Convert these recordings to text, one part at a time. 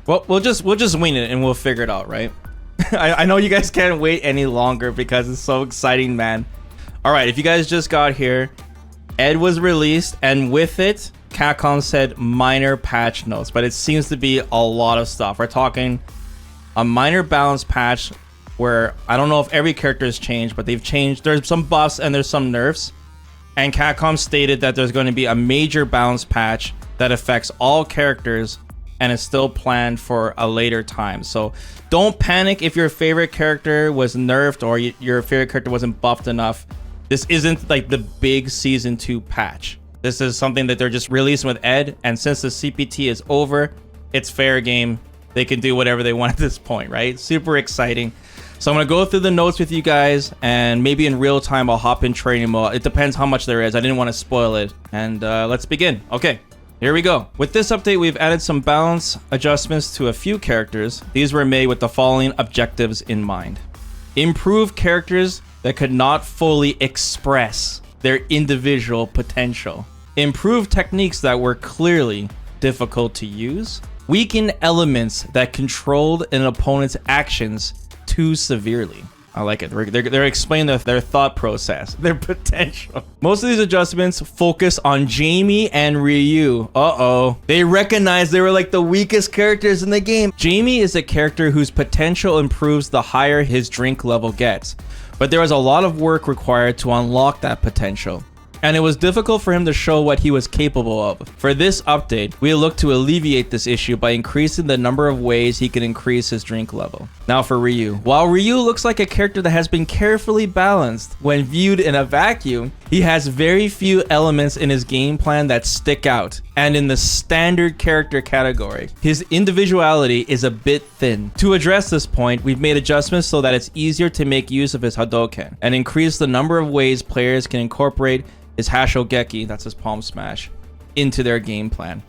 Well, we'll just wing it and we'll figure it out, right? I know you guys can't wait any longer because it's so exciting, man. All right, if you guys just got here, Ed was released, and with it, Capcom said minor patch notes, but it seems to be a lot of stuff. We're talking a minor balance patch where I don't know if every character has changed, but they've changed. There's some buffs and there's some nerfs. And Capcom stated that there's going to be a major balance patch that affects all characters and is still planned for a later time. So don't panic if your favorite character was nerfed or your favorite character wasn't buffed enough. This isn't like the big season 2 patch. This is something that they're just releasing with Ed, and since the CPT is over, it's fair game. They can do whatever they want at this point, right? Super exciting. So I'm gonna go through the notes with you guys, and maybe in real time I'll hop in training mode. It depends how much there is. I didn't want to spoil it. And let's begin. Okay. Here we go. With this update, we've added some balance adjustments to a few characters. These were made with the following objectives in mind. Improve characters that could not fully express their individual potential. Improve techniques that were clearly difficult to use. Weaken elements that controlled an opponent's actions too severely. I like it. They're explaining their thought process, their potential. Most of these adjustments focus on Jamie and Ryu. Uh-oh. They recognize they were like the weakest characters in the game. Jamie is a character whose potential improves the higher his drink level gets, but there was a lot of work required to unlock that potential, and it was difficult for him to show what he was capable of. For this update, we look to alleviate this issue by increasing the number of ways he can increase his drink level. Now for Ryu. While Ryu looks like a character that has been carefully balanced when viewed in a vacuum, he has very few elements in his game plan that stick out, and in the standard character category, his individuality is a bit thin. To address this point, we've made adjustments so that it's easier to make use of his Hadouken, and increase the number of ways players can incorporate his Hashogeki, that's his palm smash, into their game plan.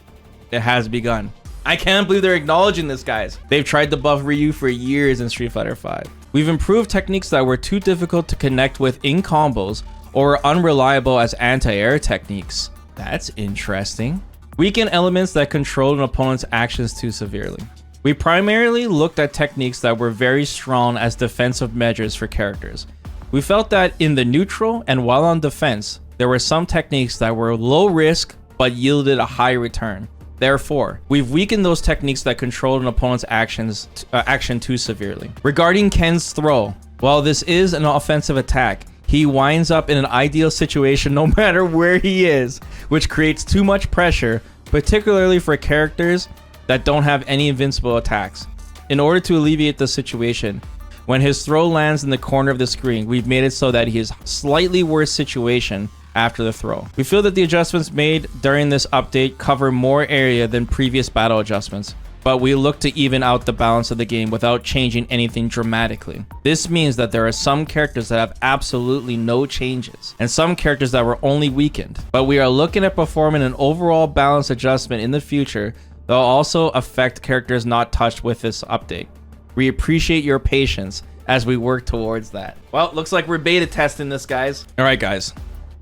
It has begun. I can't believe they're acknowledging this, guys. They've tried to buff Ryu for years in Street Fighter V. We've improved techniques that were too difficult to connect with in combos or unreliable as anti-air techniques. That's interesting. Weaken elements that control an opponent's actions too severely. We primarily looked at techniques that were very strong as defensive measures for characters. We felt that in the neutral and while on defense, there were some techniques that were low risk but yielded a high return. Therefore, we've weakened those techniques that controlled an opponent's action too severely. Regarding Ken's throw, while this is an offensive attack, he winds up in an ideal situation no matter where he is, which creates too much pressure, particularly for characters that don't have any invincible attacks. In order to alleviate the situation, when his throw lands in the corner of the screen, we've made it so that he is slightly worse situation after the throw. We feel that the adjustments made during this update cover more area than previous battle adjustments, but we look to even out the balance of the game without changing anything dramatically. This means that there are some characters that have absolutely no changes, and some characters that were only weakened, but we are looking at performing an overall balance adjustment in the future that will also affect characters not touched with this update. We appreciate your patience as we work towards that. Well, it looks like we're beta testing this, guys. All right, guys.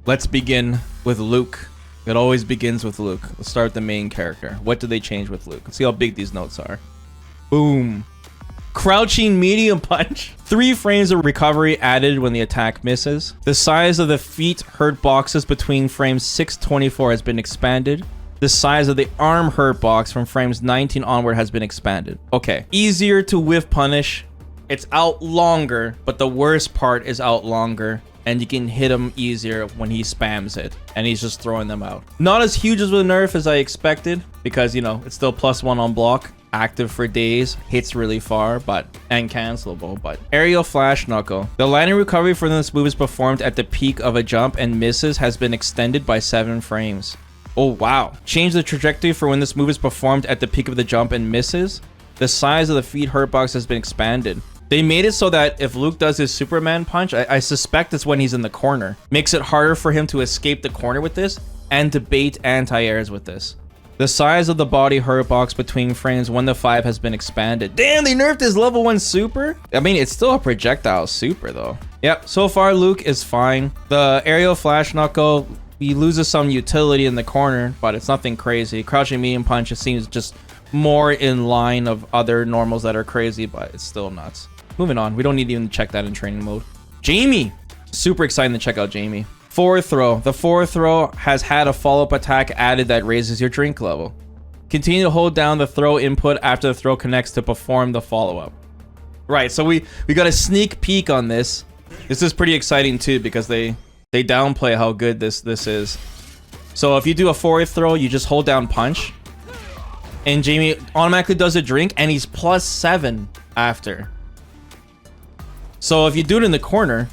Let's begin with Luke. It always begins with Luke. Let's start with the main character. What did they change with Luke? Let's see how big these notes are. Boom. Crouching medium punch. 3 frames of recovery added when the attack misses. The size of the feet hurt boxes between frames 6-24 has been expanded. The size of the arm hurt box from frames 19 onward has been expanded. Okay. Easier to whiff punish. It's out longer, but the worst part is out longer, and you can hit him easier when he spams it, and he's just throwing them out. Not as huge as with nerf as I expected, because, you know, it's still +1 on block, active for days, hits really far, and cancelable, but aerial flash knuckle. The landing recovery for this move is performed at the peak of a jump and misses has been extended by 7 frames. Oh, wow. Change the trajectory for when this move is performed at the peak of the jump and misses. The size of the feet hurt box has been expanded. They made it so that if Luke does his Superman punch, I suspect it's when he's in the corner. Makes it harder for him to escape the corner with this and to bait anti-airs with this. The size of the body hurt box between frames 1-5 has been expanded. Damn, they nerfed his level 1 super? I mean, it's still a projectile super though. Yep, so far Luke is fine. The aerial flash knuckle, he loses some utility in the corner, but it's nothing crazy. Crouching medium punch, it seems just more in line of other normals that are crazy, but it's still nuts. Moving on. We don't need to even check that in training mode. Jamie. Super exciting to check out Jamie. Forward throw. The forward throw has had a follow-up attack added that raises your drink level. Continue to hold down the throw input after the throw connects to perform the follow-up. Right, so we got a sneak peek on this. This is pretty exciting too because they downplay how good this is. So if you do a forward throw, you just hold down punch. And Jamie automatically does a drink and he's +7 after. So if you do it in the corner,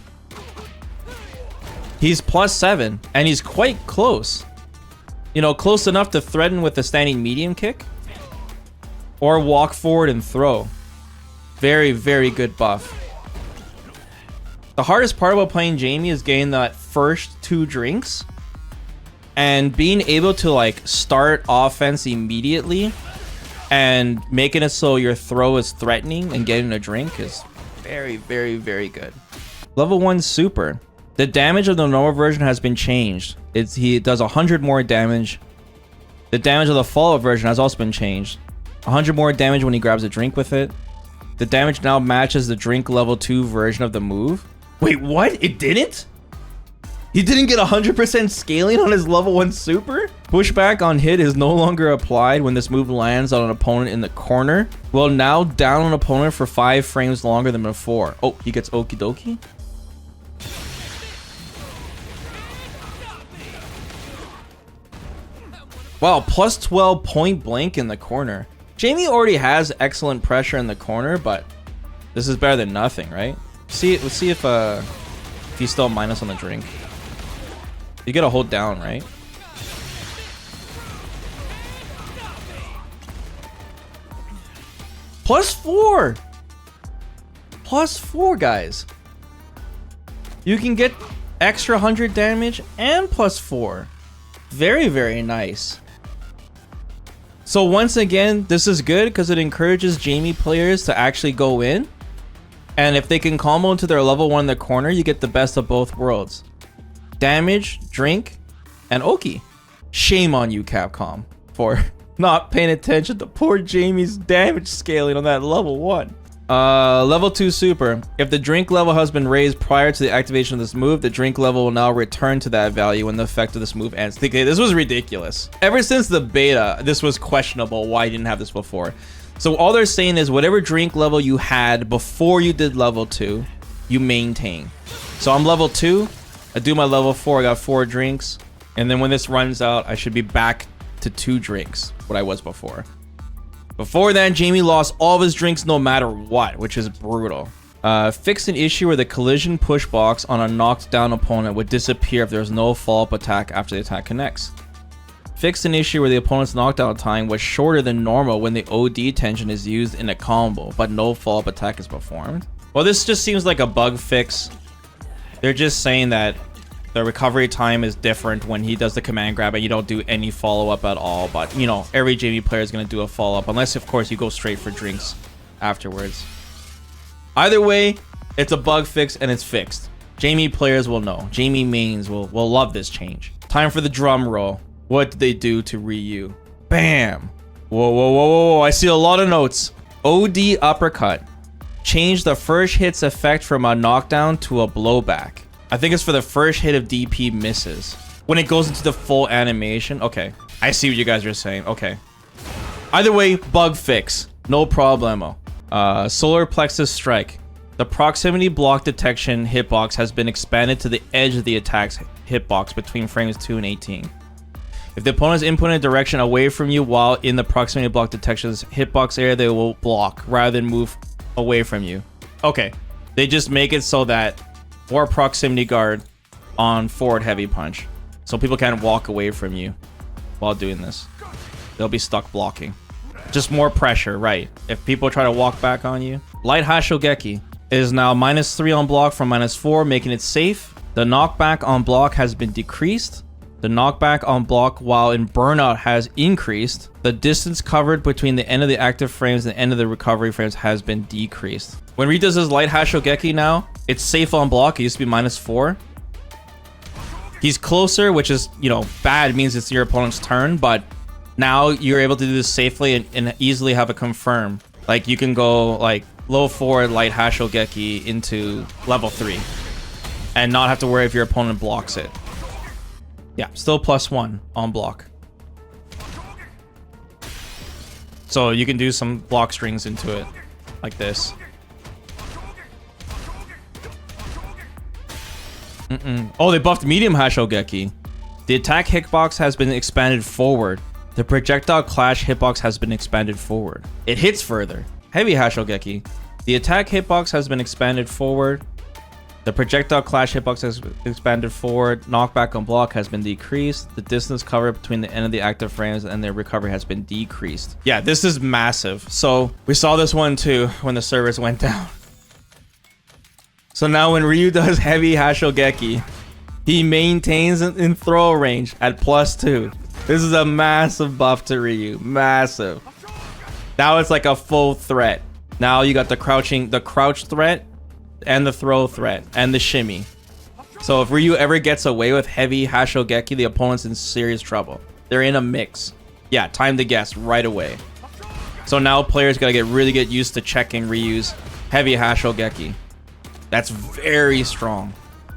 he's +7 and he's quite close. You know, close enough to threaten with a standing medium kick or walk forward and throw. Very, very good buff. The hardest part about playing Jamie is getting that first 2 drinks and being able to like start offense immediately and making it so your throw is threatening and getting a drink is very, very, very good. Level 1 super. The damage of the normal version has been changed. He does 100 more damage. The damage of the follow-up version has also been changed. 100 more damage when he grabs a drink with it. The damage now matches the drink level 2 version of the move. Wait, what? It didn't? He didn't get 100% scaling on his level 1 super? Pushback on hit is no longer applied when this move lands on an opponent in the corner. Will now down an opponent for 5 frames longer than before. Oh, he gets okie dokie? Wow, +12 point blank in the corner. Jamie already has excellent pressure in the corner, but this is better than nothing, right? Let's see if he's still minus on the drink. You gotta hold down, right? +4! +4, guys. You can get extra 100 damage and +4. Very, very nice. So once again, this is good because it encourages Jamie players to actually go in. And if they can combo into their level 1 in the corner, you get the best of both worlds. Damage, drink, and Oki. Shame on you, Capcom, for not paying attention to poor Jamie's damage scaling on that level 1. Level 2 super. If the drink level has been raised prior to the activation of this move, the drink level will now return to that value when the effect of this move ends. Okay, this was ridiculous. Ever since the beta, this was questionable why you didn't have this before. So all they're saying is whatever drink level you had before you did level 2, you maintain. So I'm level 2, I do my level 4, I got 4 drinks, and then when this runs out, I should be back to 2 drinks, what I was before. Before that, Jamie lost all of his drinks no matter what, which is brutal. Fixed an issue where the collision push box on a knocked down opponent would disappear if there was no follow-up attack after the attack connects. Fixed an issue where the opponent's knockdown time was shorter than normal when the OD tension is used in a combo, but no follow-up attack is performed. Well, this just seems like a bug fix. They're just saying that the recovery time is different when he does the command grab and you don't do any follow-up at all. But, you know, every Jamie player is going to do a follow-up, unless, of course, you go straight for drinks afterwards. Either way, it's a bug fix and it's fixed. Jamie players will know. Jamie mains will love this change. Time for the drum roll. What did they do to Ryu? Bam! Whoa, whoa, whoa, whoa, whoa. I see a lot of notes. OD uppercut. Change the first hit's effect from a knockdown to a blowback. I think it's for the first hit of DP misses. When it goes into the full animation. Okay. I see what you guys are saying. Okay. Either way, bug fix. No problemo. Solar plexus strike. The proximity block detection hitbox has been expanded to the edge of the attack's hitbox between frames 2 and 18. If the opponent's input a direction away from you while in the proximity block detection's hitbox area, they will block rather than move away from you. Okay. They just make it so that more proximity guard on forward heavy punch. So people can't walk away from you while doing this. They'll be stuck blocking. Just more pressure, right? If people try to walk back on you. Light Hashogeki is now -3 on block from -4, making it safe. The knockback on block has been decreased. The knockback on block while in burnout has increased. The distance covered between the end of the active frames and the end of the recovery frames has been decreased. When Reed does his light Hashogeki now, it's safe on block. It used to be -4. He's closer, which is, you know, bad. It means it's your opponent's turn, but Now you're able to do this safely and easily have a confirm. Like you can go like low forward light Hashogeki into level 3 and not have to worry if your opponent blocks it. Yeah, still +1 on block. So you can do some block strings into it like this. Oh, they buffed medium Hashogeki. The attack hitbox has been expanded forward. The projectile clash hitbox has been expanded forward. It hits further. Heavy Hashogeki. The attack hitbox has been expanded forward. The projectile clash hitbox has expanded forward. Knockback on block has been decreased. The distance covered between the end of the active frames and their recovery has been decreased. Yeah, this is massive. So we saw this one too when the servers went down. So now when Ryu does heavy Hashogeki, he maintains in throw range at +2. This is a massive buff to Ryu. Massive. Now it's like a full threat. Now you got the crouch threat and the throw threat and the shimmy. So if Ryu ever gets away with heavy Hashogeki, the opponent's in serious trouble. They're in a mix. Yeah, time to guess right away. So now players gotta really get used to checking Ryu's heavy Hashogeki. That's very strong.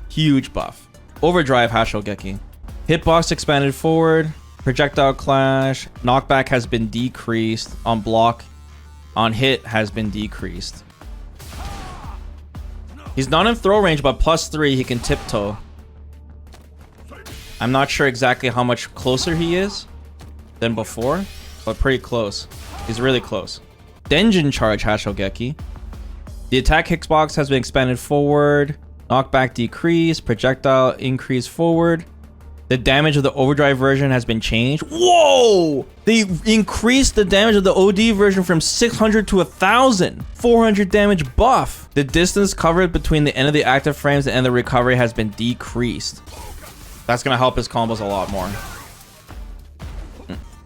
Huge buff. Overdrive Hashogeki. Hitbox expanded forward. Projectile clash. Knockback has been decreased. On block. On hit has been decreased. He's not in throw range, but +3 he can tiptoe. I'm not sure exactly how much closer he is than before, but pretty close. He's really close. Denjin charge Hashogeki. The attack hitbox has been expanded forward. Knockback decrease. Projectile increase forward. The damage of the overdrive version has been changed. Whoa! They increased the damage of the OD version from 600 to 1,000. 400 damage buff. The distance covered between the end of the active frames and the recovery has been decreased. That's gonna help his combos a lot more.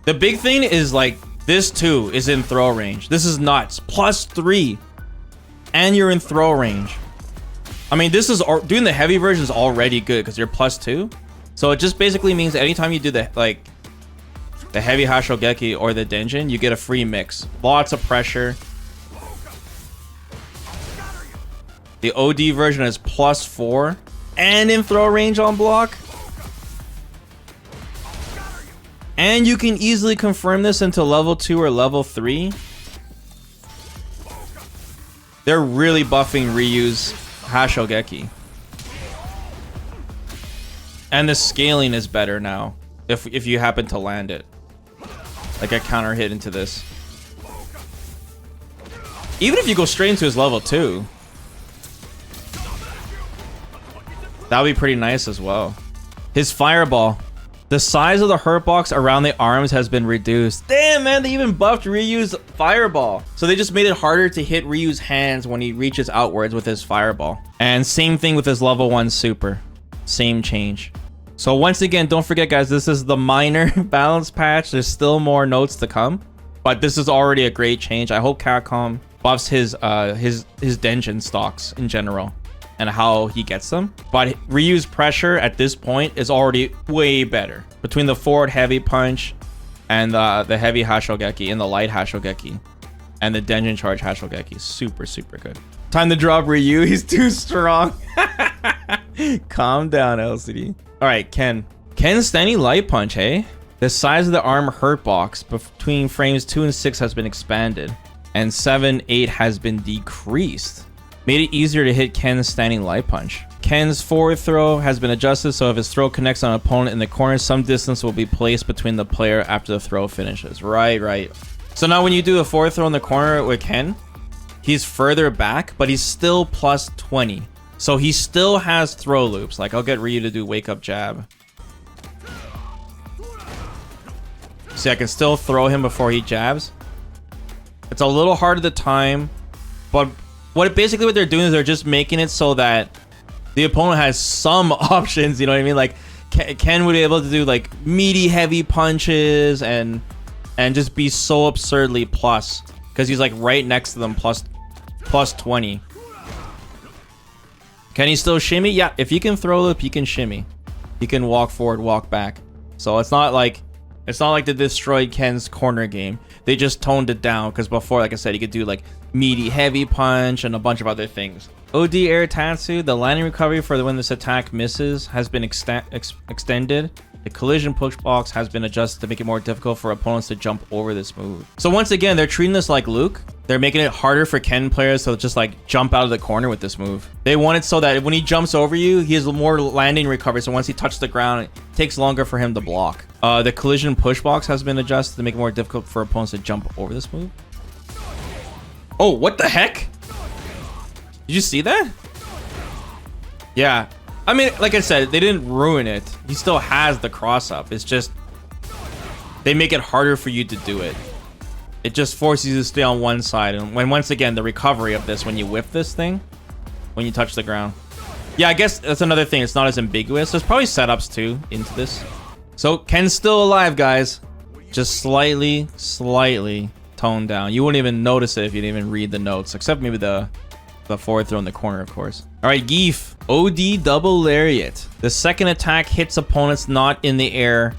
The big thing is like this too is in throw range. This is nuts. +3. And you're in throw range. I mean, this is doing the heavy version is already good because you're +2. So it just basically means anytime you do the heavy Hashogeki or the Denjin, you get a free mix. Lots of pressure. The OD version is +4 and in throw range on block. And you can easily confirm this into level 2 or level 3. They're really buffing Ryu's Hashogeki. And the scaling is better now if you happen to land it. Like a counter hit into this. Even if you go straight into his level 2. That would be pretty nice as well. His fireball. The size of the hurt box around the arms has been reduced. Damn, man, they even buffed Ryu's fireball. So they just made it harder to hit Ryu's hands when he reaches outwards with his fireball. And same thing with his level 1 super. Same change. So once again, don't forget, guys, this is the minor balance patch. There's still more notes to come. But this is already a great change. I hope Capcom buffs his Denjin stocks in general and how he gets them. But Ryu's pressure at this point is already way better. Between the forward heavy punch and the heavy Hashogeki and the light Hashogeki and the Denjin charge Hashogeki. Super, super good. Time to drop Ryu. He's too strong. Calm down, LCD. All right, Ken. Ken's standing light punch, hey? The size of the arm hurt box between frames 2 and 6 has been expanded. And 7, 8 has been decreased. Made it easier to hit Ken's standing light punch. Ken's forward throw has been adjusted so if his throw connects on an opponent in the corner, some distance will be placed between the player after the throw finishes. Right. So now when you do a forward throw in the corner with Ken, he's further back, but he's still +20. So he still has throw loops. Like I'll get Ryu to do wake up jab. See, I can still throw him before he jabs. It's a little harder to time, but what they're doing is they're just making it so that the opponent has some options, you know what I mean? Like Ken would be able to do like meaty heavy punches and just be so absurdly plus because he's like right next to them plus 20. Can he still shimmy? Yeah, if you can throw loop, you can shimmy. You can walk forward, walk back. So it's not like It's not like they destroyed Ken's corner game. They just toned it down because before, like I said, you could do like meaty heavy punch and a bunch of other things. OD Air Tatsu, the landing recovery for when this attack misses has been extended. The collision push box has been adjusted to make it more difficult for opponents to jump over this move. So once again, they're treating this like Luke. They're making it harder for Ken players to just like jump out of the corner with this move. They want it so that when he jumps over you, he has more landing recovery. So once he touches the ground, it takes longer for him to block. The collision push box has been adjusted to make it more difficult for opponents to jump over this move. Oh, what the heck? Did you see that? Yeah. I mean, like I said, they didn't ruin it. He still has the cross up. It's just they make it harder for you to do it. It just forces you to stay on one side. And when once again, the recovery of this, when you whip this thing, when you touch the ground. Yeah, I guess that's another thing. It's not as ambiguous. There's probably setups too into this. So Ken's still alive, guys. Just slightly toned down. You wouldn't even notice it if you didn't even read the notes, except maybe the forward throw in the corner, of course. All right, Zangief, OD double lariat. The second attack hits opponents not in the air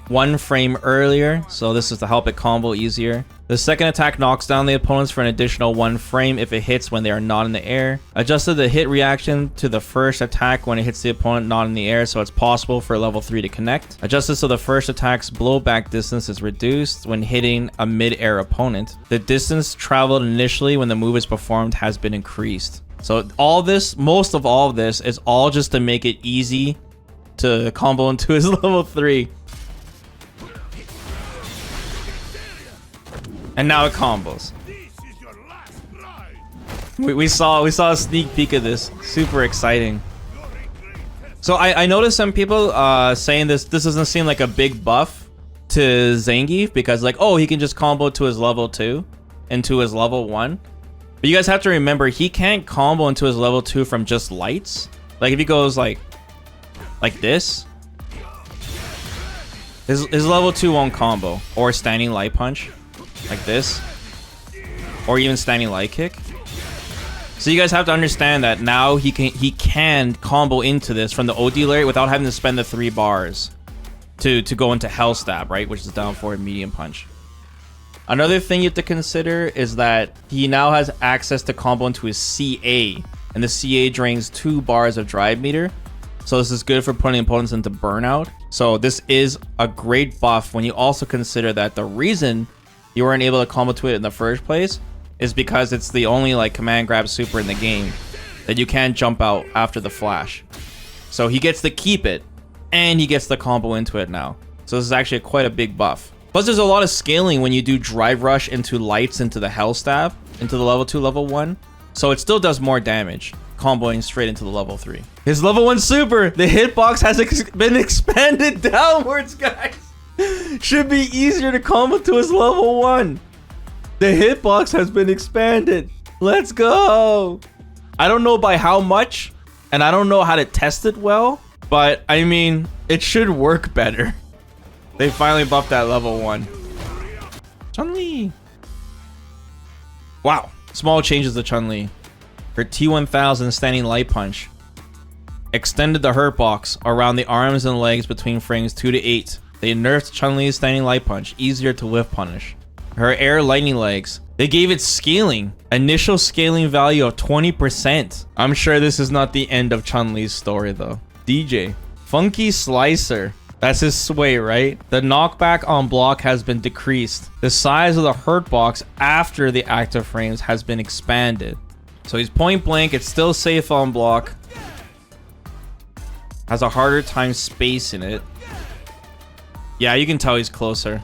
1 frame earlier, so this is to help it combo easier. The second attack knocks down the opponents for an additional 1 frame if it hits when they are not in the air. Adjusted the hit reaction to the first attack when it hits the opponent not in the air, so it's possible for level 3 to connect. Adjusted so the first attack's blowback distance is reduced when hitting a mid-air opponent. The distance traveled initially when the move is performed has been increased. So all this, most of all of this, is all just to make it easy to combo into his level 3. And now it combos. We saw a sneak peek of this. Super exciting. So I noticed some people saying this doesn't seem like a big buff to Zangief because like, oh, he can just combo to his level 2 and to his level 1. But you guys have to remember he can't combo into his level 2 from just lights. Like if he goes like this, his level 2 won't combo, or standing light punch like this, or even standing light kick. So you guys have to understand that now he can combo into this from the OD lariat without having to spend the 3 bars to go into Hell Stab, right, which is down forward medium punch. Another thing you have to consider is that he now has access to combo into his CA, and the CA drains 2 bars of drive meter. So this is good for putting opponents into burnout. So this is a great buff when you also consider that the reason you weren't able to combo to it in the first place is because it's the only like command grab super in the game that you can't jump out after the flash. So he gets to keep it and he gets the combo into it now. So this is actually quite a big buff. Plus there's a lot of scaling when you do drive rush into lights into the Hell Stab, into the level 2, level 1. So it still does more damage, comboing straight into the level 3. His level 1 super, the hitbox has been expanded downwards, guys. Should be easier to combo to his level 1. The hitbox has been expanded. Let's go. I don't know by how much, and I don't know how to test it well, but I mean, it should work better. They finally buffed that level 1. Chun-Li. Wow. Small changes to Chun-Li. Her T1000 standing light punch. Extended the hurt box around the arms and legs between frames 2 to 8. They nerfed Chun-Li's standing light punch, easier to whiff punish. Her air lightning legs. They gave it scaling. Initial scaling value of 20%. I'm sure this is not the end of Chun-Li's story though. Dee Jay. Funky Slicer. That's his sway, right? The knockback on block has been decreased. The size of the hurt box after the active frames has been expanded. So he's point blank. It's still safe on block. Has a harder time spacing it. Yeah, you can tell he's closer.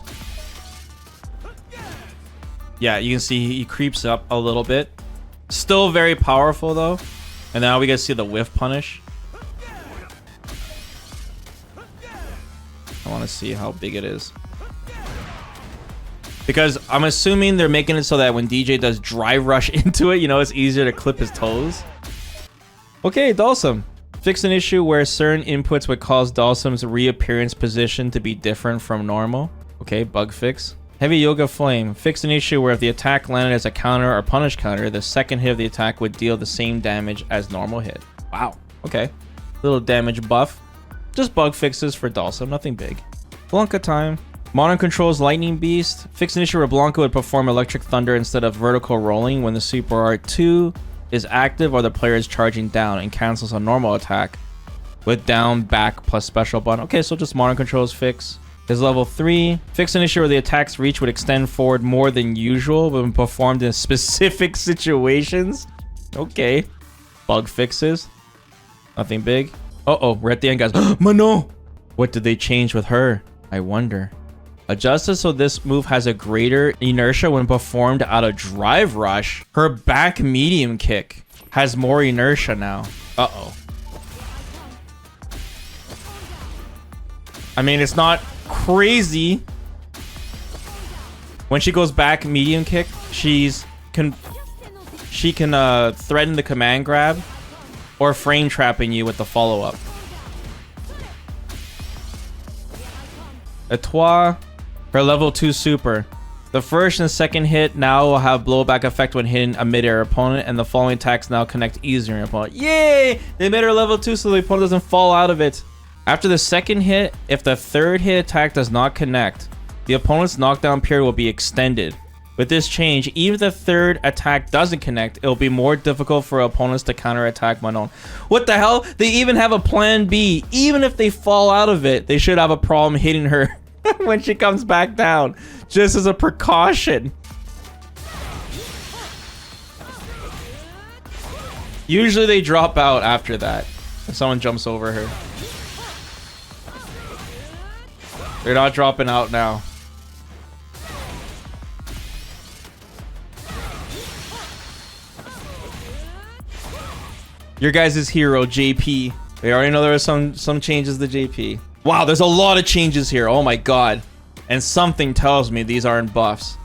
Yeah, you can see he creeps up a little bit. Still very powerful though. And now we get to see the whiff punish. I want to see how big it is. Because I'm assuming they're making it so that when DJ does drive rush into it, you know, it's easier to clip his toes. Okay, Dhalsim. Fix an issue where certain inputs would cause Dhalsim's reappearance position to be different from normal. Okay, bug fix. Heavy Yoga Flame. Fix an issue where if the attack landed as a counter or punish counter, the second hit of the attack would deal the same damage as normal hit. Wow. Okay. Little damage buff. Just bug fixes for Dhalsim, nothing big. Blanka time. Manon controls Lightning Beast. Fix an issue where Blanka would perform Electric Thunder instead of vertical rolling when the Super Art 2 is active or the player is charging down and cancels a normal attack with down, back, plus special button. Okay, so just Manon controls fix. Is level 3. Fix an issue where the attack's reach would extend forward more than usual when performed in specific situations. Okay. Bug fixes. Nothing big. Uh-oh, we're at the end, guys. Manon! What did they change with her? I wonder. Adjusted so this move has a greater inertia when performed out of Drive Rush. Her back medium kick has more inertia now. Uh-oh. I mean, it's not crazy. When she goes back medium kick, she can threaten the command grab or frame trapping you with the follow-up. Etoile, her level 2 super. The first and second hit now will have blowback effect when hitting a mid-air opponent, and the following attacks now connect easier in opponent. Yay! They made her level 2 so the opponent doesn't fall out of it. After the second hit, if the third hit attack does not connect, the opponent's knockdown period will be extended. With this change, even if the third attack doesn't connect, it will be more difficult for opponents to counterattack Manon. What the hell? They even have a plan B. Even if they fall out of it, they should have a problem hitting her when she comes back down, just as a precaution. Usually they drop out after that if someone jumps over her. They're not dropping out now. Your guys' hero, JP. We already know there are some changes to JP. Wow, there's a lot of changes here. Oh my god. And something tells me these aren't buffs.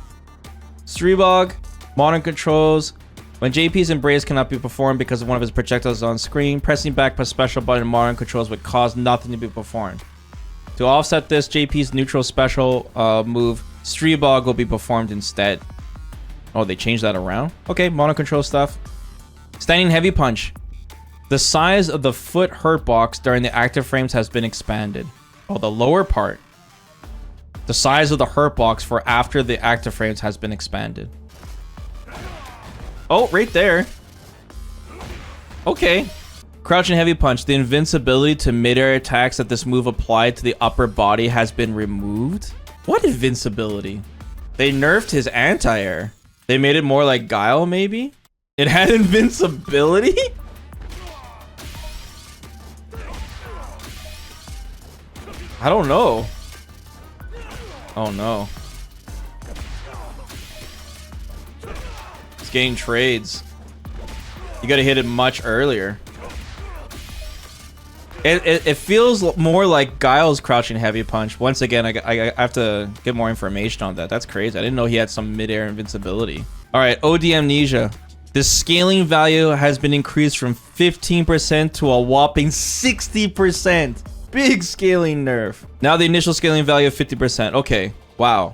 Streebog, modern controls. When JP's embrace cannot be performed because of one of his projectiles on screen, pressing back plus special button in modern controls would cause nothing to be performed. To offset this, JP's neutral special move, Streebog, will be performed instead. Oh, they changed that around? Okay, mono control stuff. Standing heavy punch. The size of the foot hurt box during the active frames has been expanded. Oh, the lower part. The size of the hurt box for after the active frames has been expanded. Oh, right there. Okay. Crouching heavy punch. The invincibility to mid-air attacks that this move applied to the upper body has been removed. What invincibility? They nerfed his anti-air. They made it more like Guile, maybe? It had invincibility? I don't know. Oh no. It's getting trades. You gotta hit it much earlier. It feels more like Guile's crouching heavy punch. Once again, I have to get more information on that. That's crazy. I didn't know he had some mid-air invincibility. All right, OD Amnesia. The scaling value has been increased from 15% to a whopping 60%. Big scaling nerf. Now the initial scaling value of 50%. Okay, wow.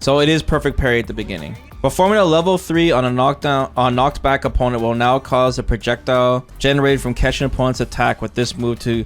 So it is perfect parry at the beginning. Performing a level 3 on a knocked back opponent will now cause a projectile generated from catching an opponent's attack with this move to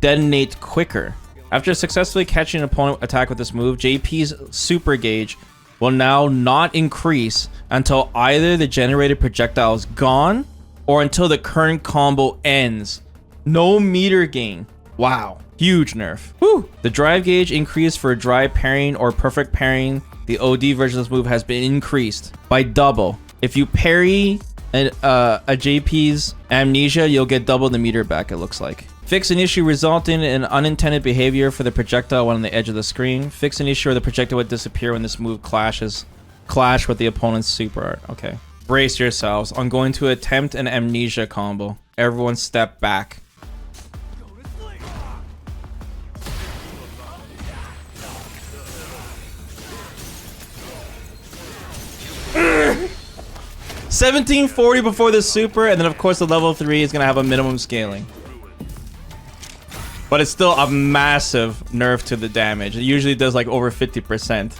detonate quicker. After successfully catching an opponent attack with this move, JP's super gauge will now not increase until either the generated projectile is gone or until the current combo ends. No meter gain. Wow, huge nerf. Woo! The drive gauge increase for dry parrying or perfect parrying. The OD version of this move has been increased by double. If you parry a JP's Amnesia, you'll get double the meter back, it looks like. Fix an issue resulting in unintended behavior for the projectile when on the edge of the screen. Fix an issue where the projectile would disappear when this move clash with the opponent's super art. Okay. Brace yourselves. I'm going to attempt an Amnesia combo. Everyone step back. $1740 before the super, and then of course the level 3 is gonna have a minimum scaling. But it's still a massive nerf to the damage. It usually does like over 50%.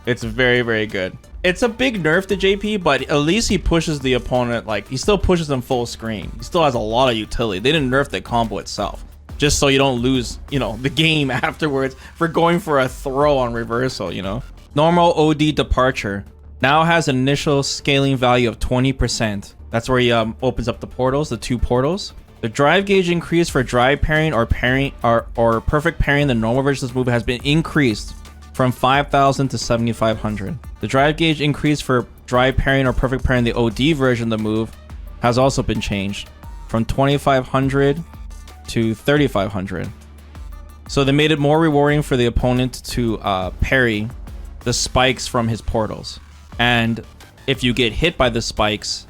It's very, very good. It's a big nerf to JP, but at least he pushes the opponent, like, he still pushes them full screen. He still has a lot of utility. They didn't nerf the combo itself. just so you don't lose, you know, the game afterwards for going for a throw on reversal, you know. Normal OD departure now has an initial scaling value of 20%. That's where he opens up the portals, the 2 portals. The drive gauge increase for drive pairing or perfect pairing the normal version of this move has been increased from 5,000 to 7,500. The drive gauge increase for drive pairing or perfect pairing the OD version of the move has also been changed from 2,500 to 3,500. So they made it more rewarding for the opponent to parry the spikes from his portals. And if you get hit by the spikes,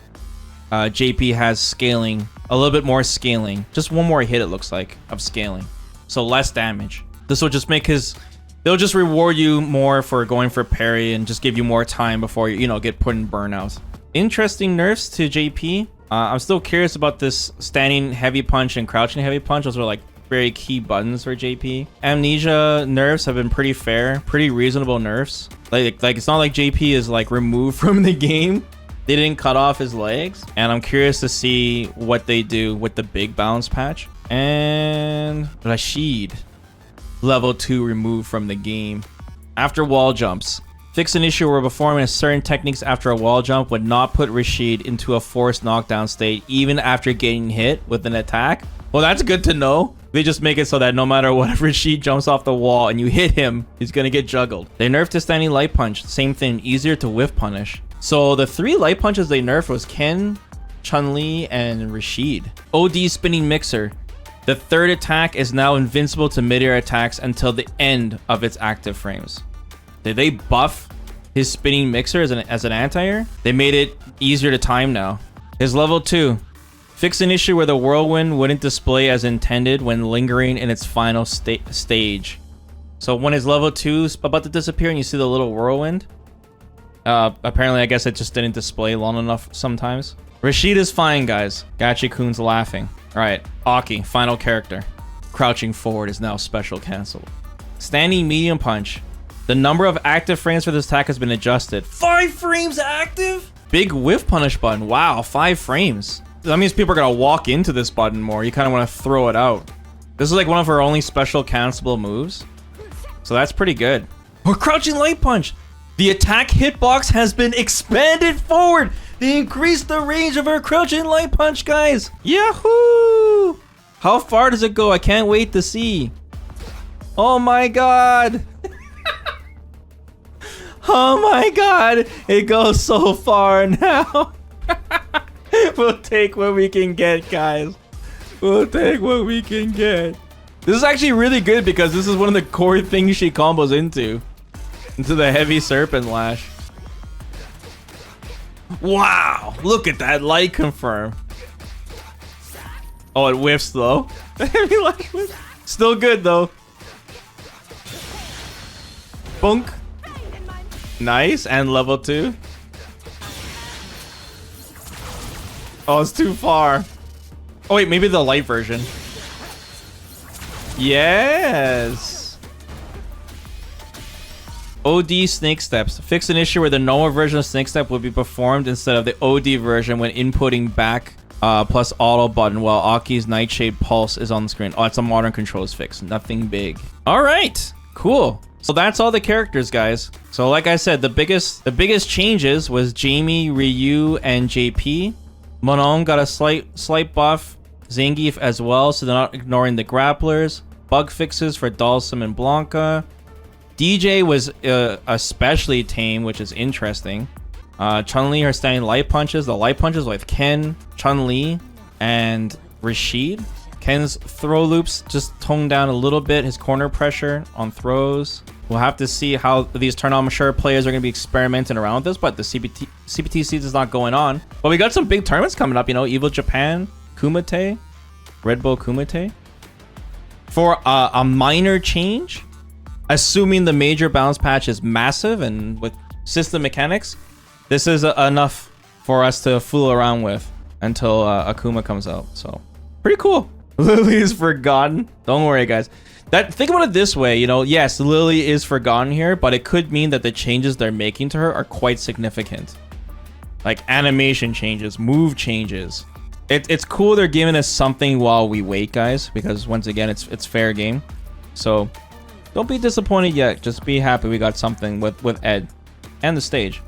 JP has scaling, a little bit more scaling. Just one more hit, it looks like, of scaling. So less damage. This will just make they'll just reward you more for going for parry and just give you more time before you know, get put in burnout. Interesting nerfs to JP. I'm still curious about this standing heavy punch and crouching heavy punch. Those are like very key buttons for JP. Amnesia nerfs have been pretty fair, pretty reasonable nerfs. Like it's not like JP is like removed from the game. They didn't cut off his legs, and I'm curious to see what they do with the big balance patch. And Rashid, level 2 removed from the game. After wall jumps, fix an issue where performing certain techniques after a wall jump would not put Rashid into a forced knockdown state even after getting hit with an attack. Well, that's good to know. They just make it so that no matter what, if Rashid jumps off the wall and you hit him, he's gonna get juggled. They nerfed his standing light punch. Same thing, easier to whiff punish. So the 3 light punches they nerfed was Ken, Chun-Li, and Rashid. OD spinning mixer. The 3rd attack is now invincible to mid-air attacks until the end of its active frames. Did they buff his spinning mixer as an anti-air? They made it easier to time now. His level 2. Fix an issue where the whirlwind wouldn't display as intended when lingering in its final stage. So when his level 2 is about to disappear and you see the little whirlwind, apparently I guess it just didn't display long enough sometimes. Rashid is fine, guys. Gachi-kun's laughing. Alright, Aki, final character. Crouching forward is now special cancelled. Standing medium punch. The number of active frames for this attack has been adjusted. 5 frames active? Big whiff punish button. Wow, 5 frames. That means people are gonna walk into this button more. You kind of want to throw it out. This is like one of her only special cancelable moves. So that's pretty good. Or crouching light punch. The attack hitbox has been expanded forward. They increased the range of her crouching light punch, guys. Yahoo! How far does it go? I can't wait to see. Oh my god. Oh my god. It goes so far now. We'll take what we can get, guys. We'll take what we can get. This is actually really good because this is one of the core things she combos into the heavy serpent lash. Wow, look at that light confirm. Oh, it whiffs though. The heavy lash whiff. Still good though. Bunk. Nice, and level 2. Oh, it's too far. Oh wait, maybe the light version. Yes. OD snake steps. Fix an issue where the normal version of snake step would be performed instead of the OD version when inputting back plus auto button while Aki's Nightshade Pulse is on the screen. Oh, it's a modern controls fix. Nothing big. All right, cool. So that's all the characters, guys. So like I said, the biggest changes was Jamie, Ryu, and JP. Manon got a slight buff. Zangief as well, so they're not ignoring the grapplers. Bug fixes for Dhalsim and Blanka. Dee Jay was especially tame, which is interesting. Chun-Li, her standing light punches. The light punches with Ken, Chun-Li, and Rashid. Ken's throw loops just toned down a little bit. His corner pressure on throws. We'll have to see how these tournament mature players are going to be experimenting around with this, but the CPT season is not going on. But we got some big tournaments coming up, you know, Evil Japan, Kumite, Red Bull Kumite. For a minor change, assuming the major balance patch is massive and with system mechanics, this is enough for us to fool around with until Akuma comes out. So pretty cool. Lily is forgotten. Don't worry, guys. Think about it this way, you know, yes, Lily is forgotten here, but it could mean that the changes they're making to her are quite significant. Like animation changes, move changes. It's cool they're giving us something while we wait, guys, because once again, it's fair game. So don't be disappointed yet. Just be happy we got something with Ed and the stage.